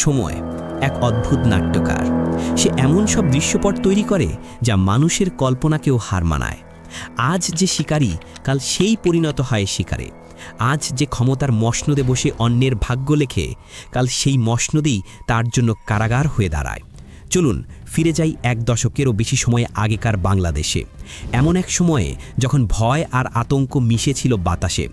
সময় এক অদ্ভুত নাট্যকার। সে এমন সব দৃশ্যপট তৈরি করে যা মানুষের কল্পনাকেও হার মানায়। আজ যে শিকারী, কাল সেই পরিণত হয় শিকারে। আজ যে ক্ষমতার মসনদে বসে অন্যের ভাগ্য লেখে, কাল সেই মসনদেই তার জন্য কারাগার হয়ে দাঁড়ায়। চলুন ফিরে যাই এক দশকেরও বেশি সময় আগেকার বাংলাদেশে। এমন এক সময়ে যখন ভয় আর আতঙ্ক মিশে ছিল বাতাসে।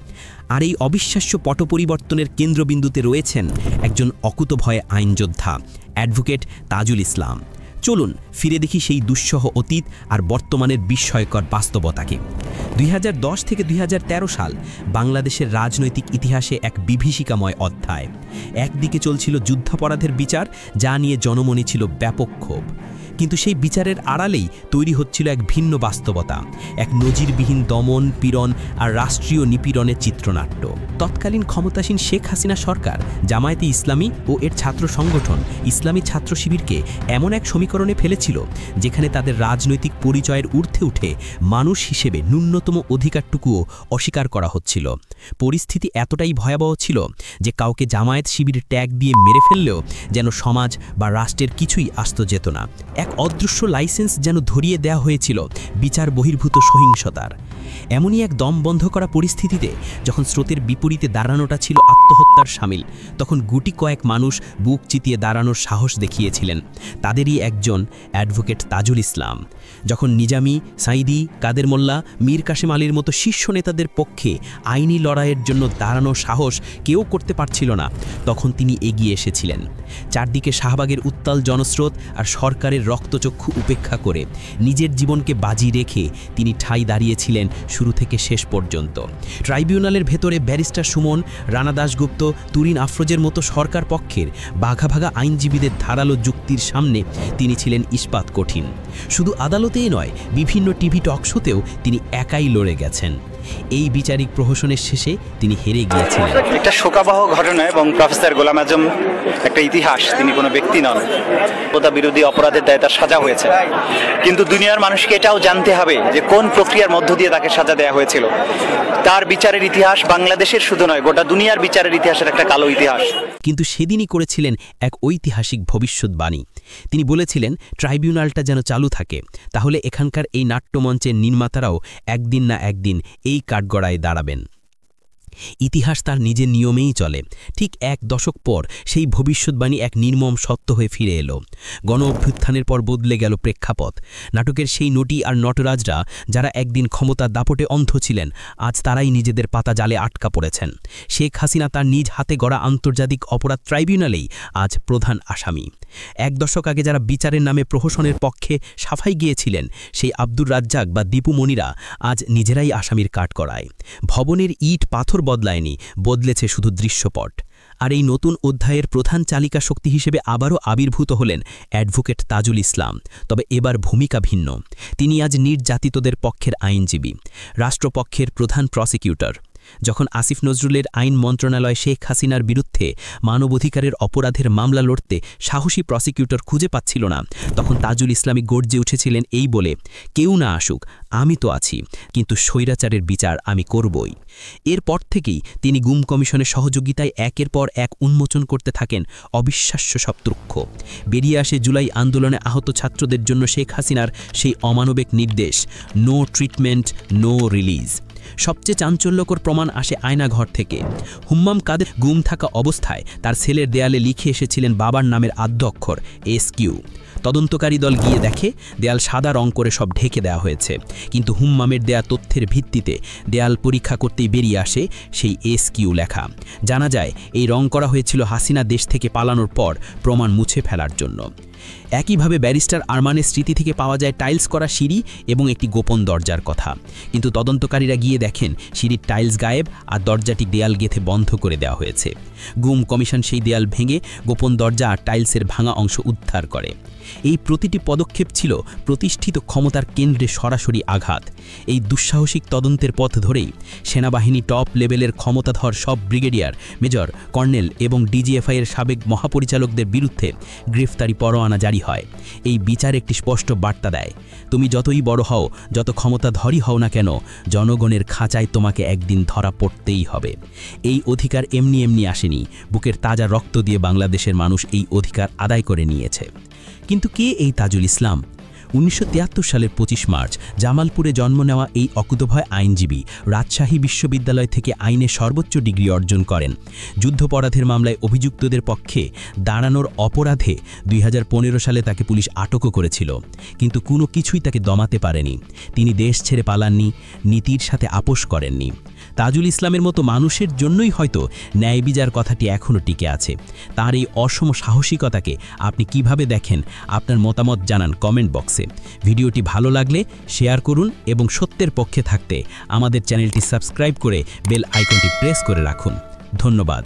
আর এই অবিশ্বাস্য পট পরিবর্তনের কেন্দ্রবিন্দুতে রয়েছেন একজন অকুতভয় আইনযোদ্ধা, অ্যাডভোকেট তাজুল ইসলাম। চলুন ফিরে দেখি সেই দুঃসহ অতীত আর বর্তমানের বিস্ময়কর বাস্তবতাকে। 2010 থেকে 2013 সাল বাংলাদেশের রাজনৈতিক ইতিহাসে এক বিভীষিকাময় অধ্যায়। একদিকে চলছিল যুদ্ধাপরাধের বিচার, যা নিয়ে জনমনে ছিল ব্যাপক ক্ষোভ। কিন্তু সেই বিচারের আড়ালেই তৈরি হচ্ছিল এক ভিন্ন বাস্তবতা, এক নজিরবিহীন দমন, পীড়ন আর রাষ্ট্রীয় নিপীড়নের চিত্রনাট্য। তৎকালীন ক্ষমতাসীন শেখ হাসিনা সরকার জামায়াতে ইসলামী ও এর ছাত্র সংগঠন ইসলামী ছাত্র শিবিরকে এমন এক সমীকরণে ফেলেছিল যেখানে তাদের রাজনৈতিক পরিচয়ের ঊর্ধ্বে উঠে মানুষ হিসেবে ন্যূনতম অধিকারটুকুও অস্বীকার করা হচ্ছিল। পরিস্থিতি এতটাই ভয়াবহ ছিল যে কাউকে জামায়াত শিবির ট্যাগ দিয়ে মেরে ফেললেও যেন সমাজ বা রাষ্ট্রের কিছুই আস্ত যেত না। এক অদৃশ্য লাইসেন্স যেন ধরিয়ে দেয়া হয়েছিল বিচার বহির্ভূত সহিংসতার। এমনই এক দম বন্ধ করা পরিস্থিতিতে যখন স্রোতের বিপরীতে দাঁড়ানোটা ছিল আত্মহত্যার শামিল, তখন গুটি কয়েক মানুষ বুক চিতিয়ে দাঁড়ানোর সাহস দেখিয়েছিলেন। তাদেরই একজন অ্যাডভোকেট তাজুল ইসলাম। যখন নিজামী, সাইদি, কাদের মোল্লা, মীর কাসেম আলীর মতো শীর্ষ নেতাদের পক্ষে আইনি লড়াইয়ের জন্য দাঁড়ানোর সাহস কেউ করতে পারছিল না, তখন তিনি এগিয়ে এসেছিলেন। চারদিকে শাহবাগের উত্তাল জনস্রোত আর সরকারের রক্তচক্ষু উপেক্ষা করে নিজের জীবনকে বাজি রেখে তিনি ঠাঁই দাঁড়িয়েছিলেন শুরু থেকে শেষ পর্যন্ত। ট্রাইব্যুনালের ভেতরে ব্যারিস্টার সুমন, রানা দাশগুপ্ত, তুরিন আফরোজের মতো সরকার পক্ষের বাঘা আইনজীবীদের ধারালো যুক্তির সামনে তিনি ছিলেন ইস্পাত কঠিন। শুধু আদালতেই নয়, বিভিন্ন টিভি টকশোতেও তিনি একাই লড়ে গেছেন। এই বিচারিক প্রহসনের শেষে তিনি হেরে গিয়েছিলেন। একটা শোকাবহ ঘটনা এবং প্রফেসর গোলাম আজম একটা ইতিহাস, তিনি কোনো ব্যক্তি নন। মানবতা বিরোধী অপরাধের দায়ে তার সাজা হয়েছে, কিন্তু দুনিয়ার মানুষকে এটাও জানতে হবে যে কোন প্রক্রিয়ার মধ্য দিয়ে তাকে সাজা দেওয়া হয়েছিল। তার বিচারের ইতিহাস বাংলাদেশের শুধু নয়, গোটা দুনিয়ার বিচারের ইতিহাসের একটা কালো ইতিহাস। কিন্তু সেদিনই করেছিলেন এক ঐতিহাসিক ভবিষ্যৎবাণী। তিনি বলেছিলেন, ট্রাইব্যুনালটা যেন চালু থাকে, তাহলে এখানকার এই নাট্যমঞ্চের নির্মাতারাও একদিন না একদিন এই কাঠগড়ায় দাঁড়াবেন। ইতিহাস তার নিজের নিয়মেই চলে। ঠিক এক দশক পর সেই ভবিষ্যৎবাণী এক নির্মম সত্য হয়ে ফিরে এলো। গণ অভ্যুত্থানের পর বদলে গেল প্রেক্ষাপট। নাটকের সেই নটি আর নটরাজরা যারা একদিন ক্ষমতার দাপটে অন্ধ ছিলেন, আজ তারাই নিজেদের পাতা জালে আটকা পড়েছেন। শেখ হাসিনা তার নিজ হাতে গড়া আন্তর্জাতিক অপরাধ ট্রাইব্যুনালেই আজ প্রধান আসামি। এক দশক আগে যারা বিচারের নামে প্রহসনের পক্ষে সাফাই গিয়েছিলেন, সেই আব্দুর রাজ্জাক বা দীপু মনিরা আজ নিজেরাই আসামির কাঠগড়ায়। ভবনের ইট পাথর বদলায়নি, বদলেছে শুধু দৃশ্যপট। আর এই নতুন অধ্যায়ের প্রধান চালিকা শক্তি হিসেবে আবারও আবির্ভূত হলেন অ্যাডভোকেট তাজুল ইসলাম। তবে এবার ভূমিকা ভিন্ন। তিনি আজ নির্যাতিতদের পক্ষের আইনজীবী, রাষ্ট্রপক্ষের প্রধান প্রসিকিউটর। যখন আসিফ নজরুলের আইন মন্ত্রণালয় শেখ হাসিনার বিরুদ্ধে মানবাধিকারের অপরাধের মামলা লড়তে সাহসী প্রসিকিউটর খুঁজে পাচ্ছিল না, তখন তাজুল ইসলামী গর্জে উঠেছিলেন এই বলে, কেউ না আসুক, আমি তো আছি, কিন্তু স্বৈরাচারের বিচার আমি করবই। এরপর থেকেই তিনি গুম কমিশনের সহযোগিতায় একের পর এক উন্মোচন করতে থাকেন অবিশ্বাস্য সব তথ্য। বেরিয়ে আসে জুলাই আন্দোলনে আহত ছাত্রদের জন্য শেখ হাসিনার সেই অমানবিক নির্দেশ, নো ট্রিটমেন্ট, নো রিলিজ। সবচেয়ে চাঞ্চল্যকর প্রমাণ আসে আয়নাঘর থেকে। হুম্মাম কাদের গুম থাকা অবস্থায় তার সেলের দেয়ালে লিখে এসেছিলেন বাবার নামের আদ্য অক্ষর SQ। তদন্তকারী দল গিয়ে দেখে দেয়াল সাদা রং করে সব ঢেকে দেওয়া হয়েছে, কিন্তু হুম্মামের দেয়া তথ্যের ভিত্তিতে দেয়াল পরীক্ষা করতেই বেরিয়ে আসে সেই SQ লেখা। জানা যায় এই রং করা হয়েছিল হাসিনা দেশ থেকে পালানোর পর প্রমাণ মুছে ফেলার জন্য। একইভাবে ব্যারিস্টার আরমানের স্মৃতি থেকে পাওয়া যায় টাইলস করা সিঁড়ি এবং একটি গোপন দরজার কথা, কিন্তু তদন্তকারীরা গিয়ে দেখেন সিঁড়ির টাইলস গায়েব আর দরজাটি দেয়াল গেঁথে বন্ধ করে দেওয়া হয়েছে। গুম কমিশন সেই দেয়াল ভেঙে গোপন দরজা আর টাইলসের ভাঙা অংশ উদ্ধার করে। এই প্রতিটি পদক্ষেপ ছিল প্রতিষ্ঠিত ক্ষমতার কেন্দ্রে সরাসরি আঘাত। এই দুঃসাহসিক তদন্তের পথ ধরেই সেনাবাহিনী টপ লেভেলের ক্ষমতাধর সব ব্রিগেডিয়ার, মেজর, কর্নেল এবং DGFI এর সাবেক মহাপরিচালকদের বিরুদ্ধে গ্রেফতারি পরোয়ানা পরোয়ানা জারি হয়। এই বিচার একটি স্পষ্ট বার্তা দেয়, তুমি যতই বড় হও, যত ক্ষমতাধরী হও না কেন, জনগণের খাঁচায় তোমাকে একদিন ধরা পড়তেই হবে। এই অধিকার এমনি এমনি আসেনি, বুকের তাজা রক্ত দিয়ে বাংলাদেশের মানুষ এই অধিকার আদায় করে নিয়েছে। কিন্তু কে এই তাজুল ইসলাম? 1973 সালের 25 মার্চ জামালপুরে জন্ম নেওয়া এই অকুতভয় আইনজীবী রাজশাহী বিশ্ববিদ্যালয় থেকে আইনে সর্বোচ্চ ডিগ্রি অর্জন করেন। যুদ্ধাপরাধের মামলায় অভিযুক্তদের পক্ষে দাঁড়ানোর অপরাধে 2015 সালে তাকে পুলিশ আটকও করেছিল, কিন্তু কোনো কিছুই তাকে দমাতে পারেনি। তিনি দেশ ছেড়ে পালাননি, নীতির সাথে আপোষ করেননি। তাজুল ইসলামের মতো মানুষের জন্যই হয়তো ন্যায় বিচার কথাটি এখনও টিকে আছে। তার এই অসম সাহসিকতাকে আপনি কিভাবে দেখেন? আপনার মতামত জানান কমেন্ট বক্সে। ভিডিওটি ভালো লাগলে শেয়ার করুন এবং সত্যের পক্ষে থাকতে আমাদের চ্যানেলটি সাবস্ক্রাইব করে বেল আইকনটি প্রেস করে রাখুন। ধন্যবাদ।